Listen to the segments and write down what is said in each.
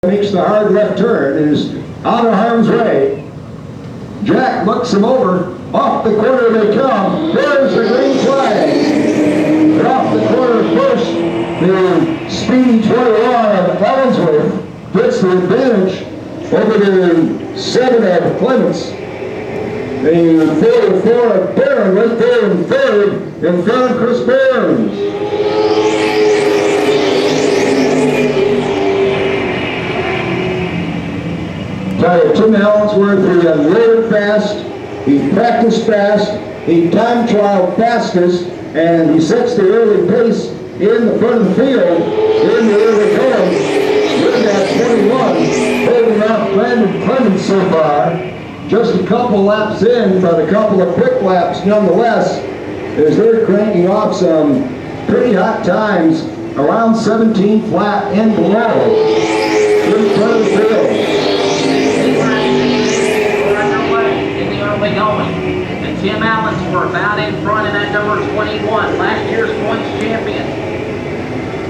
Makes the hard left turn, is out of harm's way. Jack looks him over. Off the corner they come. There's the green flag. They're off the corner first. The speedy 21 of Collinsworth gets the advantage over the 7 of Clements. The 4 of Barron right there in third in front of Chris Barron. Tim Allensworth, he unloaded fast, he practiced fast, he time trialed fastest, and he sets the early pace in the front of the field in the early going with that 21, holding off Brandon Clemens so far. Just a couple laps in, but a couple of quick laps nonetheless, as they're cranking off some pretty hot times around 17 flat and below in front of the field. Going. And Tim Allensworth out in front in that number 21, last year's points champion.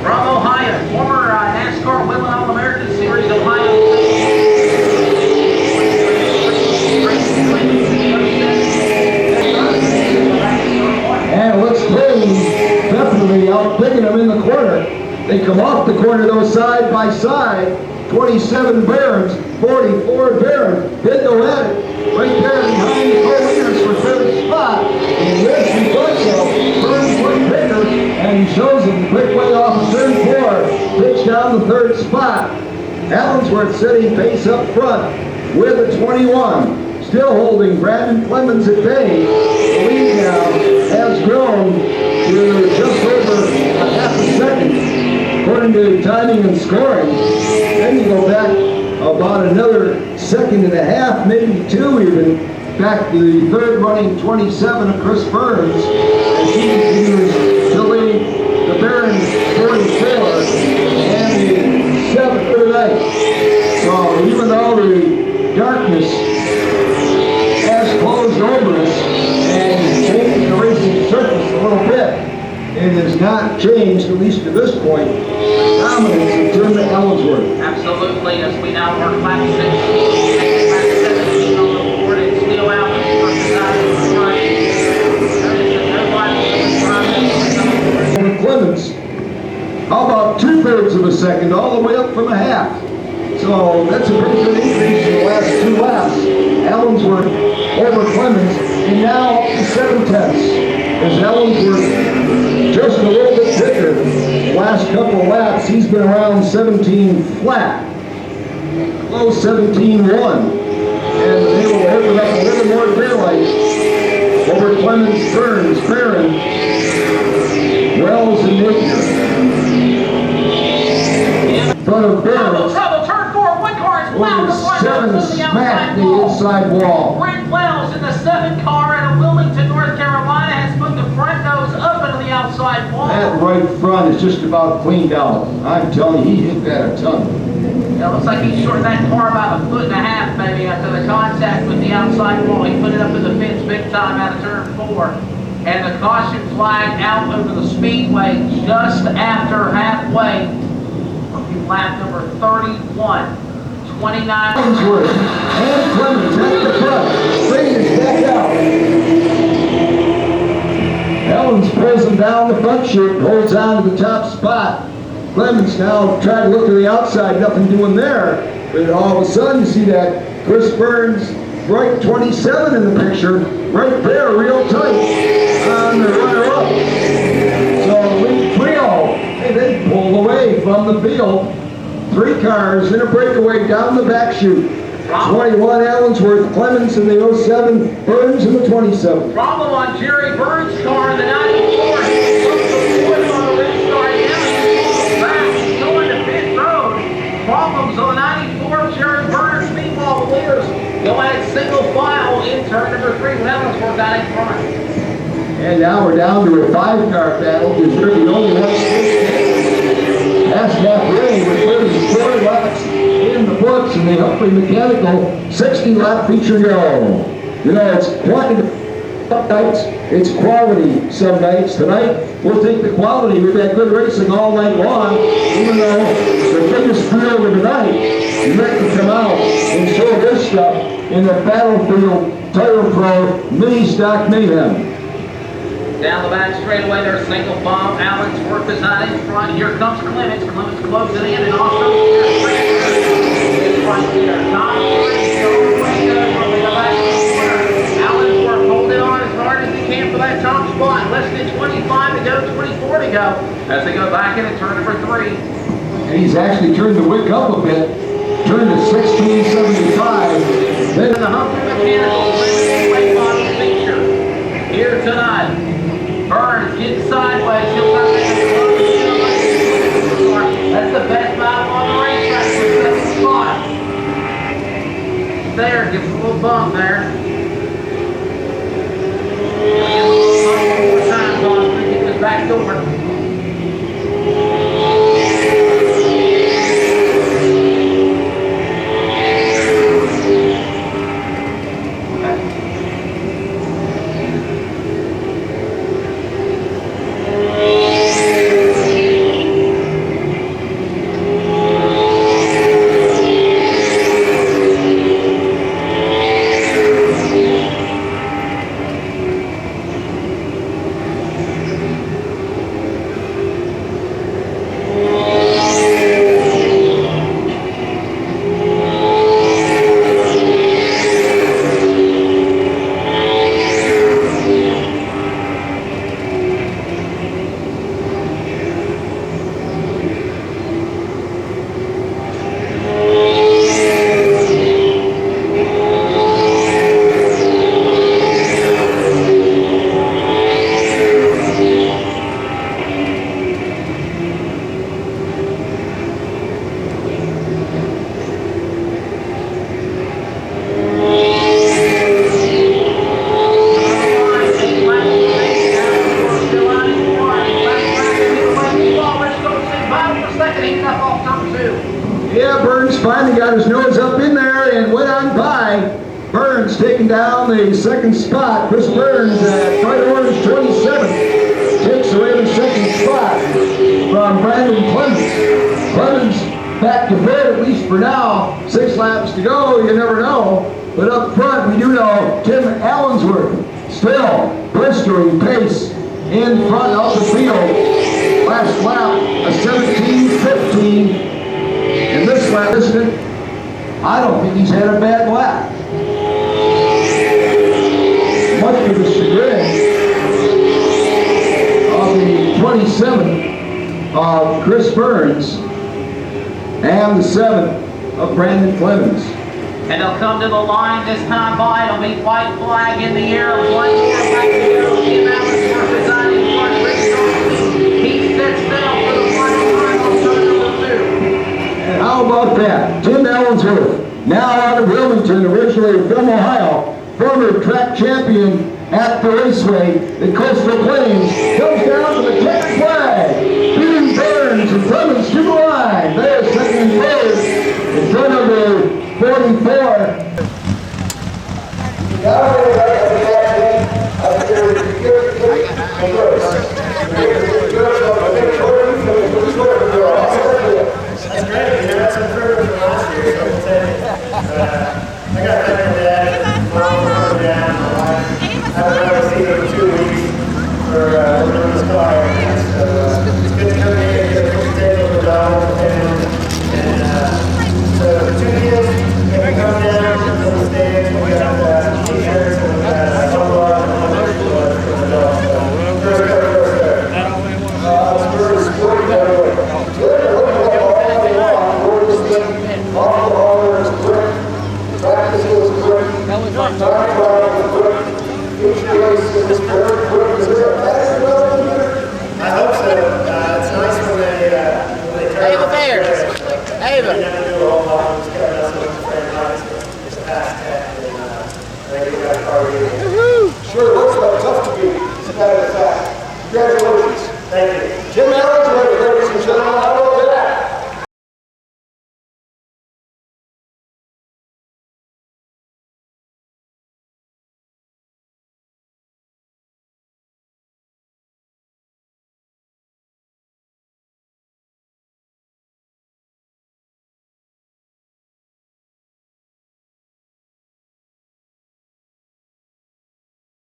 From Ohio, former NASCAR Women All-American Series Ohio. And it looks clean, definitely outpicking them in the corner. They come off the corner though side by side. 27 Barons, 44 Barron. Did go at it. Right there behind the co-leaders for third spot. And yes, he does so. Burns quick picker, and he shows him the quick way off of turn 4. Pitch down the third spot. Allensworth setting pace up front with a 21. Still holding Brandon Clemens at bay. The lead now has grown to just over a half a second, according to timing and scoring. Then you go back about another second and a half, maybe 2 even, back to the third running 27 of Chris Burns, as he continues to lead the Barons 44 and the 7th for the night. So even though the darkness has closed over us and changed the racing surface a little bit, it has not changed, at least to this point, the dominance of Tim Allensworth. Absolutely, as we now work lap 16, lap 17 on the board, and still out on the first side of the front. There is a no-line Clemens, how about 2/3 of a second, all the way up from a half? So that's a pretty good increase in the last 2 laps. Allensworth over Clemens, and now up to 7/10. As Allensworth just a little bit thicker. The last couple of laps, he's been around 17 flat, close 17-1, and able to open up a little more daylight over Clemens, Burns, Barron, Wells, and Napier. In front of Barron, trouble, turn 4, one car is loud. 7 smacked the inside wall. Brent Wells in the 7 car out of Wilmington, North Carolina, has put the front nose up into the outside wall. That right front is just about cleaned out. I'm telling you, he hit that a ton. It looks like he shortened that car about 1.5 feet maybe after the contact with the outside wall. He put it up in the fence big time out of turn 4. And the caution flag out over the speedway just after halfway from lap number 31. 29. Allensworth and Clemens at the front. Green is back out. Ellens pulls him down the front chute, holds on to the top spot. Clemens now trying to look to the outside, nothing doing there. But all of a sudden you see that Chris Burns, right 27 in the picture, right there, real tight on the runner-up. So lead trio, and they pull away from the field. 3 cars in a breakaway down the back chute. 21 Allensworth, Clemens in the 07, Burns in the 27. Problem on Jerry Burns' car in the 94. He took the foot on the restart down. Back going to pit road. Problems on the 94. Jerry Burns, meanwhile, clears. Go at it single file in turn number 3. Allensworth out in front. And now we're down to a 5-car battle because they're the only ones past halfway with 34 laps in the books and the Humphrey Mechanical 60-lap feature go. You know, it's quantity some nights, it's quality some nights. Tonight, we'll take the quality. We've had good racing all night long, even though the biggest field of the night, you let them come out and show their stuff in the Battlefield Tire Pro Mini Stock Mayhem. Down the back straightaway, there's single bomb. Allen's work is out in front. Here comes Clements. Clements closes in, and also here's right here. Top three, all the way to the back of the corner. Allen's work holding on as hard as he can for that top spot. Less than 25 to go, 24 to go. As they go back in and turn number 3. And he's actually turned the wick up a bit. Turned to 1675. Then the Humphrey Mechanical weight model feature here tonight. Burns getting sideways. He'll come in and that's the best model on the racetrack for the second spot. There, gives a little bump there. Give a little bump one more time, Don. Get this back over. Yeah, Burns finally got his nose up in there and went on by. Burns taking down the second spot. Chris Burns at Bright Orange 27 takes away the second spot from Brandon Clemens. Clemens back to bed, at least for now. 6 laps to go, you never know. But up front, we do know Tim Allensworth still blistering pace in front of the field. Last lap, a 17:15. And this lap, isn't it? I don't think he's had a bad lap. Much to the chagrin of the 27 of Chris Burns and the 7 of Brandon Clemens. And they'll come to the line this time by. It'll be white flag in the air. One more back to go. Tim Allensworth is on in front. Rick Johnson. He sets down for the final time on turn number 2. And how about that? Tim Allensworth, now out of Wilmington, originally from Ohio, former track champion at the Raceway in Coastal Plains, comes down to the checkered flag, beating Burns and Clemens to the line. There's second and third in front of the 44. That's great. You know, that's improvement from last year. So we'll take it. I got better than that. Mom, dad, my wife. I've been able to see them for 2 weeks for working on this car. So it's good to come here and get a quick take of the dog. And so the 2 deals, they can come down to the stage. We got t-shirts and photo art and all that for the dog. So first go. I hope so. It's nice when they turn. Ava Bears. Ava.